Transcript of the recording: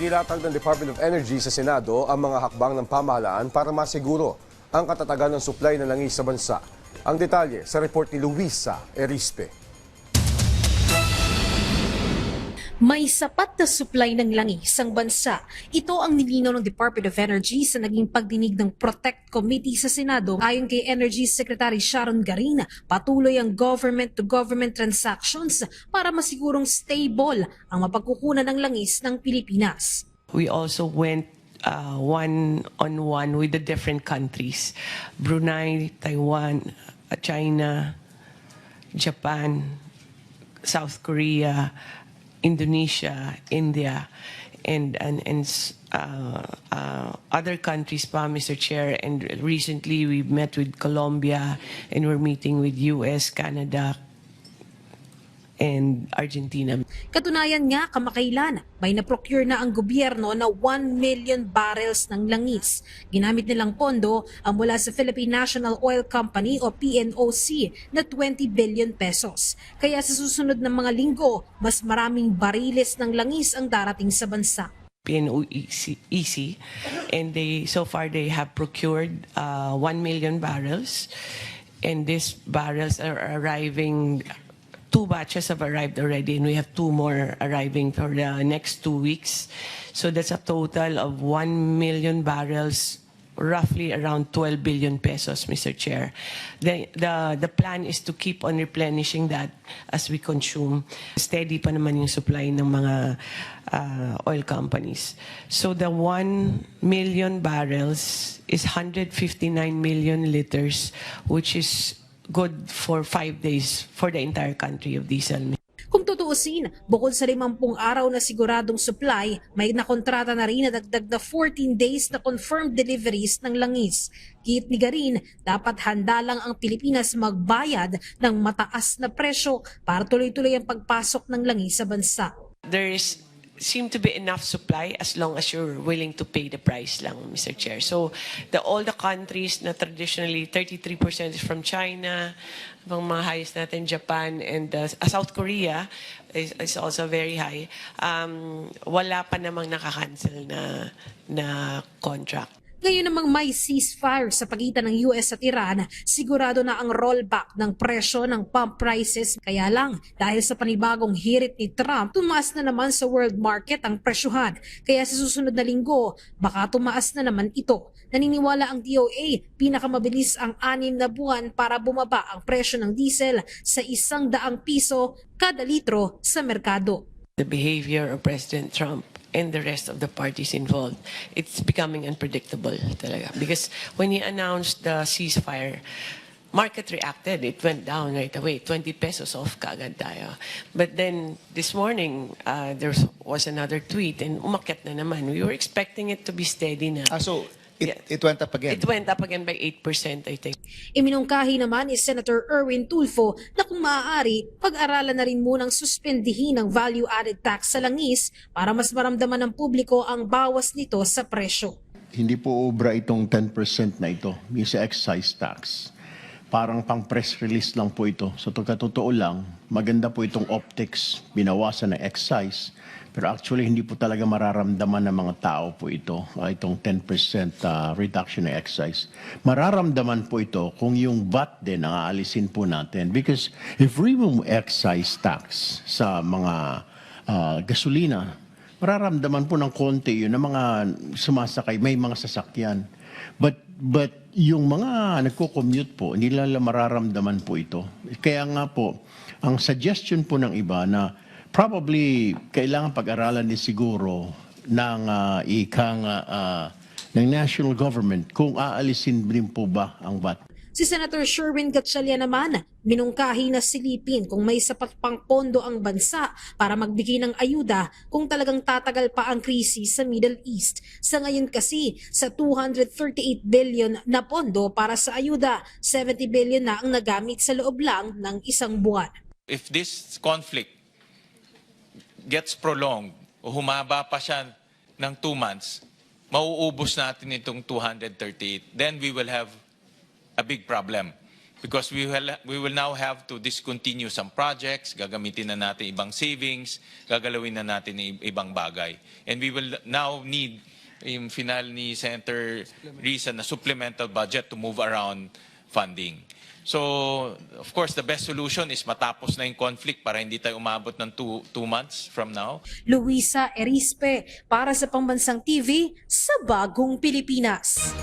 Inilatag ng Department of Energy sa Senado ang mga hakbang ng pamahalaan para masiguro ang katatagan ng supply ng langis sa bansa. Ang detalye sa report ni Luisa Erispe. May sapat na supply ng langis ang bansa. Ito ang nilinaw ng Department of Energy sa naging pagdinig ng Protect Committee sa Senado. Ayon kay Energy Secretary Sharon Garin, patuloy ang government-to-government transactions para masigurong stable ang mapagkukunan ng langis ng Pilipinas. We also went one-on-one with the different countries, Brunei, Taiwan, China, Japan, South Korea, Indonesia, India, and other countries pa, Mr. Chair. And recently we met with Colombia, and we're meeting with US, Canada, and Argentina. Katunayan nga, kamakailan, may na-procure na ang gobyerno na 1 million barrels ng langis. Ginamit nilang pondo ang mula sa Philippine National Oil Company o PNOC na 20 billion pesos. Kaya sa susunod na mga linggo, mas maraming bariles ng langis ang darating sa bansa. PNOC, and so far they have procured 1 million barrels, and these barrels are arriving. 2 batches have arrived already, and we have 2 more arriving for the next 2 weeks. So that's a total of 1 million barrels, roughly around 12 billion pesos, Mr. Chair. The plan is to keep on replenishing that as we consume. Steady pa naman yung supply ng mga oil companies. So the 1 million barrels is 159 million liters, which is good for 5 days for the entire country of diesel. Kung tutuusin, bukod sa 50 araw na siguradong supply, may nakontrata na rin na dagdag na 14 days na confirmed deliveries ng langis. Giit ni Garin, dapat handa lang ang Pilipinas magbayad ng mataas na presyo para tuloy-tuloy ang pagpasok ng langis sa bansa. There seem to be enough supply as long as you're willing to pay the price lang, Mr. Chair. So all the countries na traditionally 33% is from China, ang mga highest natin Japan, and South Korea is also very high. Wala pa namang nakakancel na contract. Ngayon namang may ceasefire sa pagitan ng US at Iran, sigurado na ang rollback ng presyo ng pump prices. Kaya lang, dahil sa panibagong hirit ni Trump, tumaas na naman sa world market ang presyuhan. Kaya sa susunod na linggo, baka tumaas na naman ito. Naniniwala ang DOA, pinakamabilis ang 6 na buwan para bumaba ang presyo ng diesel sa 100 piso kada litro sa merkado. The behavior of President Trump and the rest of the parties involved, it's becoming unpredictable talaga. Because when he announced the ceasefire, market reacted. It went down right away. 20 pesos off kaagad tayo. But then this morning, there was another tweet and umakyat na naman. We were expecting it to be steady na. So it went up again? It went up again by 8%, I think. Iminungkahi naman ni Senator Erwin Tulfo na kung maaari, pag-aralan na rin munang suspendihin ang value-added tax sa langis para mas maramdaman ng publiko ang bawas nito sa presyo. Hindi po obra itong 10% na ito, yung sa excise tax. Parang pang press release lang po ito. So totoo lang, maganda po itong optics, binawasan ng excise. Pero actually, hindi po talaga mararamdaman ng mga tao po ito, itong 10% reduction ng excise. Mararamdaman po ito kung yung VAT din ang aalisin po natin. Because if we remove excise tax sa mga gasolina, mararamdaman po ng konti yun ng mga sumasakay, may mga sasakyan. But yung mga nagko-commute po, hindi lang mararamdaman po ito. Kaya nga po, ang suggestion po ng iba na probably kailangan pag-aralan din siguro ng ng national government kung aalisin din po ba ang VAT. Si Senator Sherwin Gatchalian naman, minungkahi na silipin kung may sapat pang pondo ang bansa para magbigay ng ayuda kung talagang tatagal pa ang krisis sa Middle East. Sa ngayon kasi, sa 238 billion na pondo para sa ayuda, 70 billion na ang nagamit sa loob lang ng isang buwan. If this conflict gets prolonged o humaba pa siya ng 2 months, mauubos natin itong 238. Then we will have a big problem. because we will now have to discontinue some projects, gagamitin na natin ibang savings, gagalawin na natin ibang bagay. And we will now need yung final ni Senator Risa na supplemental budget to move around funding. So, of course, the best solution is matapos na yung conflict para hindi tayo umabot ng two months from now. Luisa Erispe para sa Pambansang TV sa Bagong Pilipinas.